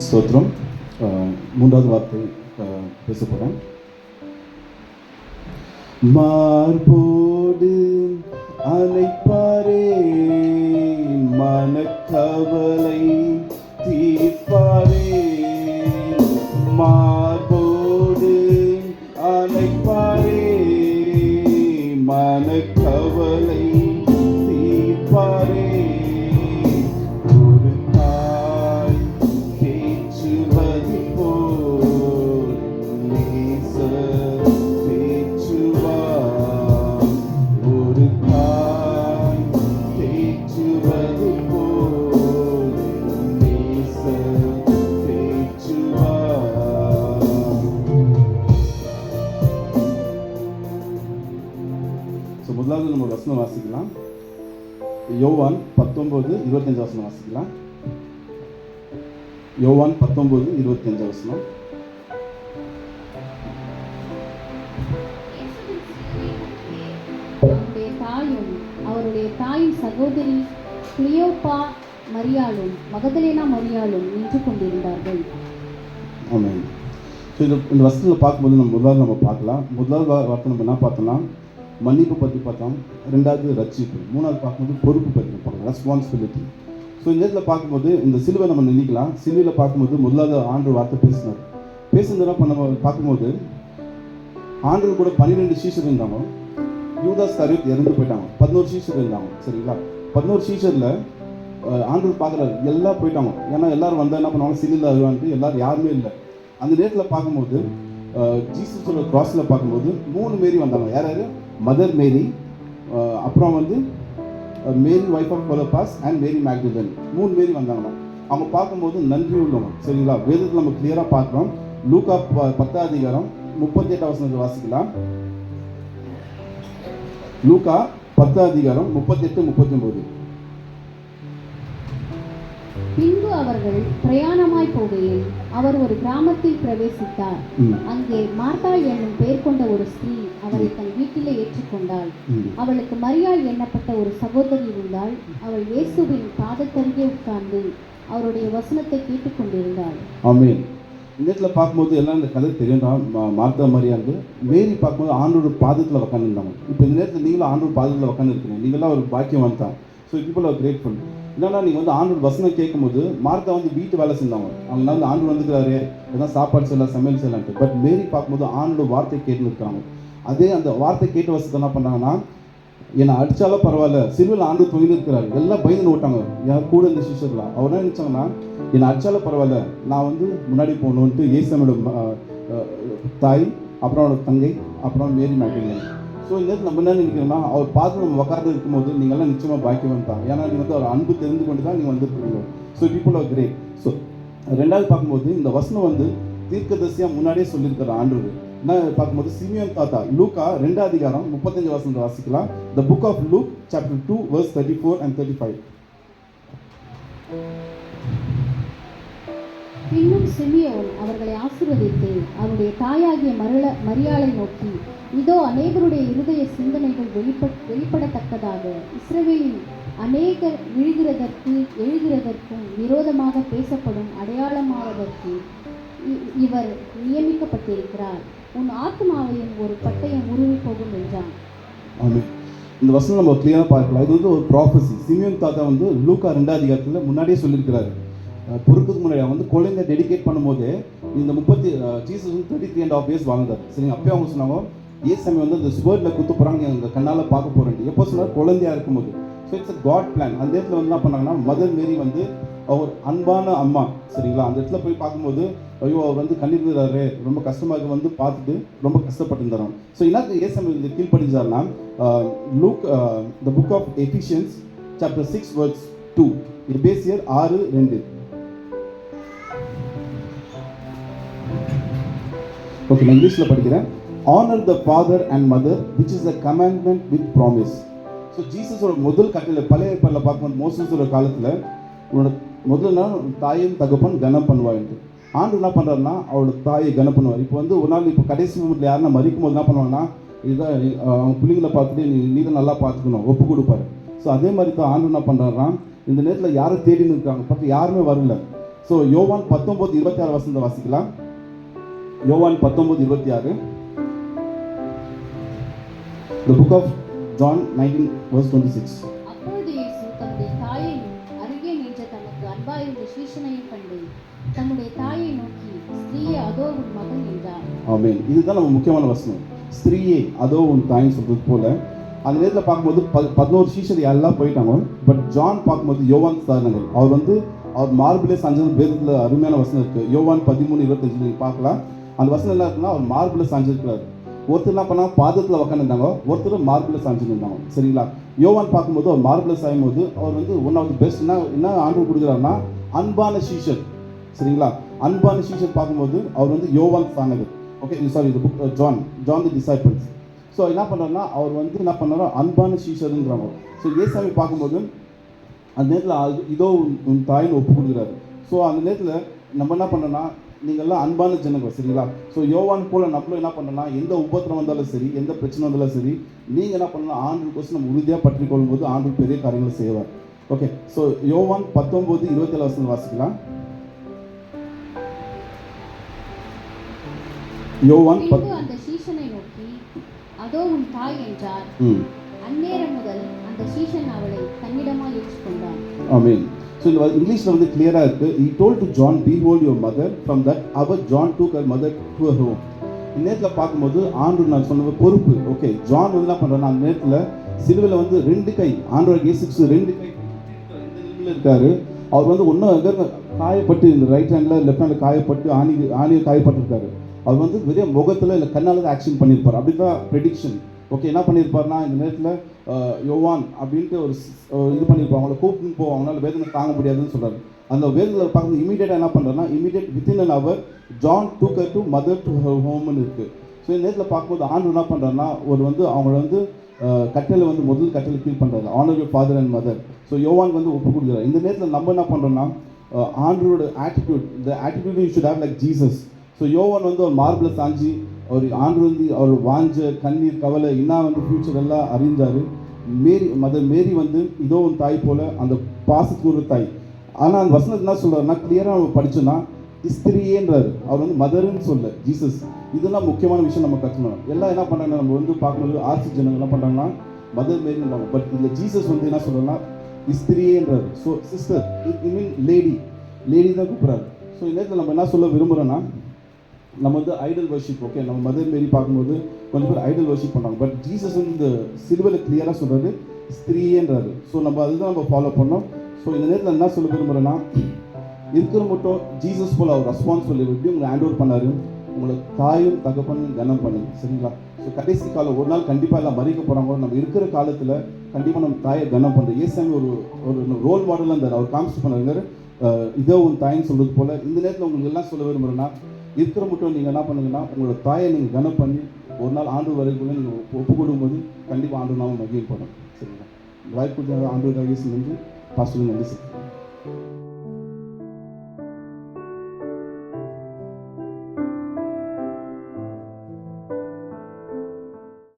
ஸ்தோத்திரம். மூன்றாவது வார்த்தை பேச போகிறேன். மார்போடு அழைப்பாரே, மனக்கவலை தீர்ப்பாரே. மார்போடு அழைப்பாரே, மனக்கவலை தீர்ப்பாரே. முதலாவது நம்ம வசனம் வாசிக்கலாம். யோவான் 19:25 வசனம் வாசிக்கலாம். யோவான் 19:25 வசனம். அவருடைய தாயும் அவருடைய தாயின் சகோதரி கிளியோப்பா மரியாளும் மகதலேனா மரியாளும் நின்று கொண்டிருந்தார்கள். ஆமாம். ஸோ இந்த வசனத்தில் பார்க்கும்போது நம்ம பார்க்கலாம். முதலாவது வார்த்தை நம்ம என்ன பார்த்தோம்னா மன்னிப்பு பற்றி பார்த்தோம். ரெண்டாவது ரட்சிப்பு. மூணாவது பார்க்கும்போது பொறுப்பு பற்றி பார்க்கலாம், ரெஸ்பான்சிபிலிட்டி. ஸோ இந்த இடத்துல பார்க்கும்போது இந்த சிலுவை நம்ம நினைக்கலாம். சிலுவையில் பார்க்கும்போது முதலாவது ஆண்டு வார்த்தை பேசுனதெல்லாம் பார்க்கும்போது ஆண்டு கூட 12 சீஷர் இருந்தாங்க. யூதாஸ் காரியத் இறந்து போயிட்டாங்க. 11 சீஷர் இருந்தாங்க. சரிங்களா? 11 சீஷரில் ஆண்டு பார்க்குறாரு, எல்லாம் போயிட்டாங்க. ஏன்னா எல்லாரும் வந்தால் என்ன பண்ணுவாங்க, சிலுவையில் வருவான்ட்டு எல்லாரும் யாருமே இல்லை. அந்த நேரத்தில் பார்க்கும்போது ஜீசஸோட கிராஸில் பார்க்கும்போது 3 மேரி வந்தாங்க. யார்? மதர் மேரி, அப்புறம் மேரி வைஃப் ஆஃப் கொலோபாஸ் அண்ட் மேரி மேக்டலன். 3 மேரி வந்தாங்க. அவங்க பார்க்கும்போது நன்றி உள்ளவங்க. சரிங்களா? வேதத்தில் நம்ம கிளியராக பார்க்குறோம். லூக்கா 10:38 வசனத்தை வாசிக்கலாம். லூக்கா 10:38-39. பின்பு அவர்கள் பிரயாணமாய் போகையில் அவர் ஒரு கிராமத்தில் பிரவேசித்தார். அங்கே மார்த்தாள் என்னும் பெயர் கொண்ட ஒரு ஸ்திரீ அவரை தன் வீட்டிலே ஏற்றுக்கொண்டாள். அவளுக்கு மரியாள் எண்ணப்பட்ட ஒரு சகோதரி இருந்தாள். அவள் இயேசுவின் பாதத்தருகே உட்கார்ந்து அவருடைய வசனத்தை கேட்டுக்கொண்டிருந்தாள். ஆமென். இந்த இடத்துல பார்க்கும்போது எல்லாம் இந்த கதை தெரியும். மார்த்தா மரியாள் மேரி பார்க்கும்போது ஆண்டோட பாதத்தில் உட்காந்துருந்தாங்க. இப்போ இந்த நேரத்தில் நீங்களும் ஆண்டோட பாதத்தில் உட்காந்துருக்கீங்க. நீங்களாம் ஒரு பாக்கியம் வந்தான். So people R grateful. என்னன்னா நீங்கள் ஆண்டோட வசனம் கேட்கும்போது மார்த்தா வீட்டு வேலை செஞ்சாங்க. அவங்க ஆண்டு வந்துக்கிறாரு, எதாவது சாப்பாடு செய்யலாம், சமையல் செய்யலான்ட்டு. பட் மேரி பார்க்கும்போது ஆண்டோட வார்த்தை கேட்டுன்னு இருக்காங்க. அதே அந்த வார்த்தை கேட்டு வசத்தை என்ன பண்ணாங்கன்னா, என்னை அடித்தாலும் பரவாயில்ல, சிலுவையில் ஆண்டு தொங்கிட்டு இருக்கிறாரு. எல்லாம் பயந்து ஓட்டாங்க. யார் கூட இந்த சிஷர்லாம் அவர் என்ன நினச்சாங்கன்னா, என்னை அடித்தாலும் பரவாயில்ல, நான் முன்னாடி போகணுன்ட்டு இயேசுவோட தாய், அப்புறம் அவரோட தங்கை, அப்புறம் மேரி மேக்டலன். ஸோ இந்த நேரத்தில் நம்ம என்ன நினைக்கிறோம்னா, அவர் பார்த்து நம்ம உட்கார்ந்து இருக்கும்போது நீங்கள்லாம் நிச்சயமாக பாக்கியம் தான். ஏன்னா நீங்கள் அவர் அன்பு தெரிந்து கொண்டு தான் நீங்கள் வந்துருக்கீங்க. So people are great. So ரெண்டாவது பார்க்கும்போது இந்த வசனம் தீர்க்கதரிசியாக முன்னாடியே சொல்லியிருக்கிற ஆண்டவர் என்ன பார்க்கும்போது சிமியோன் தாத்தா லூக்கா 2:35 வசனத்தை வாசிக்கலாம். The book of Luke chapter 2 verse 34 and 35. பின்னும் சிமியோன் அவர்களை ஆசீர்வதித்து அவருடைய தாயாகிய மரியாளை நோக்கி, இதோ அநேகருடைய இருதய சிந்தனைகள் வெளிப்படத்தக்கதாக இஸ்ரவேலில் அநேகர் எழுகிறதற்கும் விரோதமாக பேசப்படும் அடையாளமாவதற்கு இவர் நியமிக்கப்பட்டிருக்கிறார். உன் ஆத்மாவையும் ஒரு பட்டயம் உருவி போகும் என்றான். இந்த வசனம் நம்ம கிளியராக பார்க்கலாம். இது ஒரு ப்ராஃபஸி. சிமியோன் தாத்தா லூக்கா 2 அதிகாரத்தில் முன்னாடியே சொல்லியிருக்கிறாரு. பொறுப்புக்கு முன்னாடி குழந்தை டெடிகேட் பண்ணும்போது இந்த ஜீசஸ் 33.5 years வாழ்ந்தார். சரிங்க? அப்பயே அவங்க சொன்னாங்க, ஏசாமி இந்த ஸ்வேர்டில் குத்து போகிறாங்க, எங்கள் கண்ணால் பார்க்க போகிறேன். எப்போ சொன்னார்? குழந்தையா இருக்கும்போது. So it's a God plan. அந்த இடத்துல என்ன பண்ணாங்கன்னா, மதர் மேரி அவர் அன்பான அம்மா. சரிங்களா? அந்த இடத்துல போய் பார்க்கும்போது ஐயோ அவர் கண்டிப்பாரு, ரொம்ப கஷ்டமாக பார்த்துட்டு ரொம்ப கஷ்டப்பட்டு. ஸோ என்ன ஏசாமி கீழ்படிச்சார்னா, look the book of Ephesians chapter 6 verse 2, எபேசியர் 6:2. ஓகே, நான் இங்கிலீஷில் படிக்கிறேன். Honor the father and mother, which is a commandment with promise. So ஜீசஸோட முதல் கட்டளை பழைய ஏற்பாட்டில் பார்க்கும்போது மோசஸோட காலத்தில் உன்னோட முதல் நாள் தாயும் தகப்பன் கனம் பண்ணுவாங்க. ஆண்டு என்ன பண்ணுறாருன்னா அவரோட தாயை கனம் பண்ணுவார். இப்போ ஒரு நாள் இப்போ கடைசி மூமெண்ட்டில் யாருன்னா மறிக்கும் போது என்ன பண்ணுவாங்கன்னா, இதுதான் அவங்க பிள்ளைங்களை பார்த்துட்டு நீ தான் நல்லா பார்த்துக்கணும் ஒப்பு கொடுப்பாரு. ஸோ அதே மாதிரி தான் ஆண்டு என்ன பண்ணுறாருன்னா, இந்த நேரத்தில் யாரும் தேடின்னு இருக்காங்க, பார்த்து யாருமே வரல. ஸோ யோவான் 19:26 வசனத்தை வாசிக்கலாம். யோவான் 19:26. The book of John 19:26. அப்பொழுது இயேசு தம்முடைய தாயையும் அருகே நின்ற தமக்கு அன்பாயிருந்த சீஷனையும் கண்டு தம்முடைய தாயை நோக்கி, ஸ்திரீயே, அதோ உன் மகன் என்றார். ஆமென். இதுதான் நம்ம முக்கியமான வசனம். ஸ்திரீயே, அதோ உன் தாயின்னு சொல்றது போல அந்த நேரத்தில் பார்க்கும்போது 11 சீஷர் எல்லாம் போயிட்டாங்க. பட் ஜான் பார்க்கும்போது யோவான் சார்ந்தவர் அவர் மார்பிலே சாஞ்சது வேதத்தில் அருமையான வசனம் இருக்குது. யோவான் 13:25 நீங்கள் பார்க்கலாம். அந்த வசனம் என்ன இருக்குன்னா, அவர் மார்பில் சாஞ்சிருக்கிறார். ஒருத்தர் என்ன பண்ணாங்க, பாதத்தில் உட்காந்துருந்தாங்க, ஒருத்தர் மார்பில் சாஞ்சிருந்தாங்க. சரிங்களா? யோவான் பார்க்கும்போது அவர் மார்பில் சாயும் போது அவர் ஒன் ஆஃப் தி பெஸ்ட் என்ன ஆண்டு கொடுக்குறாருன்னா அன்பான சீஷர். சரிங்களா? அன்பான சீஷர் பார்க்கும்போது அவர் யோவான் சார்ந்தவர். ஓகே, சாரி, இந்த book John the disciples. So என்ன பண்ணுறாருன்னா அவர் என்ன பண்ணாரோ அன்பான சீஷருன்றாங்க. ஸோ ஏசாமி பார்க்கும்போது அந்த நேரத்தில் இதோ உன் தாயின்னு ஒப்பு கொடுக்குறாரு. ஸோ அந்த நேரத்தில் நம்ம என்ன பண்ணோன்னா, நீங்கள்லாம் அன்பான ஜனங்கள். சரிங்களா? ஸோ யோவான் போல் நம்மளும் என்ன பண்ணோன்னா, எந்த உபத்திரம் வந்தாலும் சரி, எந்த பிரச்சனை வந்தாலும் சரி, நீங்கள் என்ன பண்ணலாம், ஆண்டுக்கோசம் நம்ம உறுதியாக பற்றி கொள்ளும்போது ஆண்டு பெரிய காரியங்களை செய்வார். ஓகே, ஸோ யோவான் 19:27 வசனம் வாசிக்கலாம். யோவான் அந்த சீஷனை நோக்கி, அதோ உன் தாய் என்றார். அந்நேரம் முதல் அந்த சீஷன் அவளை தன்னிடமாய் ஏற்றுக்கொண்டான். ஆமென். ஸோ இந்த இங்கிலீஷில் கிளியராக இருக்குது. He told to John, behold your mother. From that hour John took her mother to her home. இந்த நேரத்தில் பார்க்கும்போது ஆண்டு நான் சொன்ன பொறுப்பு. ஓகே, ஜான் என்ன பண்ணுறான்னா, அந்த நேரத்தில் சிலுவையில் 2 கை ஆண்டோட இயேசுக்கு 2 கை இருக்காரு. அவர் ஒன்றும் காயப்பட்டு இந்த ரைட் ஹேண்டில் லெஃப்ட் ஹேண்டில் காயப்பட்டு ஆணியை காயப்பட்டிருக்காரு. அவர் வெறும் முகத்தில் இல்லை கண்ணால் தான் ஆக்ஷன் பண்ணியிருப்பார். அப்படி தான் ப்ரெடிக்ஷன். ஓகே, என்ன பண்ணியிருப்பார்னா, இந்த நேரத்தில் யோவான் அப்படின்ட்டு ஒரு இது பண்ணியிருப்பாங்க, அவங்கள கூப்பிட்டு போவாங்க, அவங்களால வேதனை தாங்க முடியாதுன்னு சொல்கிறார். அந்த வேதனை பார்க்கும்போது இமீடியட்டாக என்ன பண்ணுறாருன்னா, immediate within an hour John took her to mother to her ஹோம்னு இருக்குது. ஸோ இந்த நேரத்தில் பார்க்கும்போது ஆண்டு என்ன பண்ணுறாருன்னா, ஒரு அவங்கள கட்டளை முதல் கட்டளை ஃபீல் பண்ணுறாரு, honour your father and mother. So யோவான் ஒப்பு கொடுக்குறாரு. இந்த நேரத்தில் நம்ம என்ன பண்ணுறோன்னா, ஆண்டரோட ஆட்டிடியூட், இந்த attitude you should have like Jesus. So யோவான் ஒரு மார்பில் சாஞ்சி அவர் ஆண்டு அவர் வாஞ்ச கண்ணீர் கவலை என்ன ஃபியூச்சர் எல்லாம் அறிஞ்சார். மதர் மேரி இதோ உன் தாய் போல் அந்த பாசத்துக்கு ஒரு தாய். ஆனால் அந்த வசனத்தை என்ன சொல்கிறாருன்னா, கிளியராக நம்ம படித்தோன்னா ஸ்திரீயேன்றாரு. அவர் மதருன்னு சொல்ல ஜீசஸ். இதெல்லாம் முக்கியமான விஷயம் நம்ம கற்றுக்கணும். எல்லாம் என்ன பண்ணுறாங்கன்னா, நம்ம பார்க்கும்போது ஆர்சி ஜனங்கள் என்ன பண்ணுறாங்கன்னா மதர் மேரின்றாங்க. பட் இதில் ஜீசஸ் என்ன சொல்கிறேன்னா ஸ்திரீயேன்றாரு. So sister, it mean lady தான் கூப்பிட்றாரு. ஸோ இந்த நேரத்தில் நம்ம என்ன சொல்ல விரும்புகிறோன்னா, நம்ம ஐடல் வர்ஷிப். ஓகே, நம்ம மதர் மேரி பார்க்கும்போது கொஞ்சம் பேர் ஐடல் வர்ஷிப் பண்ணுறாங்க. பட் ஜீசஸ் இந்த சிலுவையில் கிளியராக சொல்கிறது ஸ்திரீயேன்றாரு. ஸோ நம்ம அதுதான் நம்ம ஃபாலோ பண்ணோம். ஸோ இந்த நேரத்தில் என்ன சொல்ல விரும்புகிறேன்னா, இருக்கிற மட்டும் ஜீசஸ் போல் அவர் ரெஸ்பான்சிபிள் எப்படி உங்களை ஹேண்ட் ஓவர் பண்ணார், உங்களை தாயும் தகப்பனும் கனம் பண்ணுங்க. சரிங்களா? ஸோ கடைசி காலம் ஒரு நாள் கண்டிப்பாக எல்லாம் மறிக்க போகிறாங்க. நம்ம இருக்கிற காலத்தில் கண்டிப்பாக நம்ம தாயை கனம் பண்ணுறோம். ஏசாமி ஒரு ரோல் மாடலாக இருந்தார். அவர் காமிச்சு பண்ணார், இதோ உன் தாயின்னு சொல்கிறது போல். இந்த நேரத்தில் உங்களுக்கு எல்லாம் சொல்ல விரும்புகிறேன்னா, இருக்கிற மட்டும் நீங்கள் என்ன பண்ணுங்கன்னா, உங்களோட தாயை நீங்கள் கனம் பண்ணி ஒரு நாள் ஆண்டு வரைக்குள்ளே நீங்கள் ஒப்பு கொடுக்கும்போது கண்டிப்பாக ஆண்டு நாம மகிழ்ப்படும். சரிங்களா? வாய்ப்பு ஆண்டு நன்றி பாஸ்டர் நன்றி.